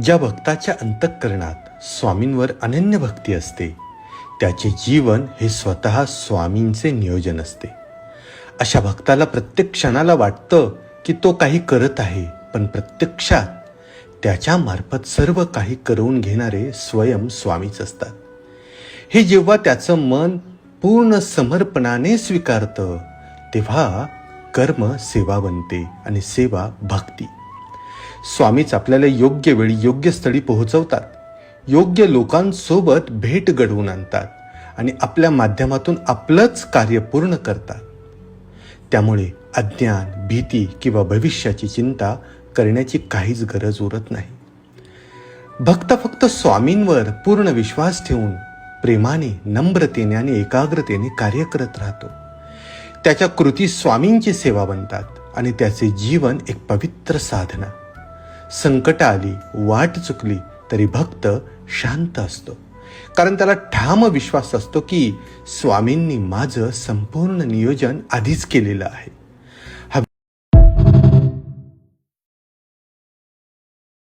ज्या भक्ताच्या अंतःकरणात स्वामींवर अनन्य भक्ती असते त्याचे जीवन हे स्वतः स्वामींचे नियोजन असते. अशा भक्ताला प्रत्येक क्षणाला वाटतं की तो काही करत आहे, पण प्रत्यक्षात त्याच्या मार्फत सर्व काही करवून घेणारे स्वयं स्वामीच असतात. हे जेव्हा त्याचं मन पूर्ण समर्पणाने स्वीकारतं तेव्हा कर्म सेवा बनते आणि सेवा भक्ती. स्वामीच आपल्याला योग्य वेळी योग्य स्थळी पोहोचवतात, योग्य लोकांसोबत भेट घडवून आणतात आणि आपल्या माध्यमातून आपलंच कार्य पूर्ण करतात. त्यामुळे अज्ञान, भीती किंवा भविष्याची चिंता करण्याची काहीच गरज उरत नाही. भक्त फक्त स्वामींवर पूर्ण विश्वास ठेवून प्रेमाने, नम्रतेने आणि एकाग्रतेने कार्य करत राहतो. त्याच्या कृती स्वामींची सेवा बनतात आणि त्याचे जीवन एक पवित्र साधना. संकट आली, वाट चुकली तरी भक्त शांत असतो, कारण त्याला ठाम विश्वास असतो की स्वामींनी माझं संपूर्ण नियोजन आधीच केलेलं आहे.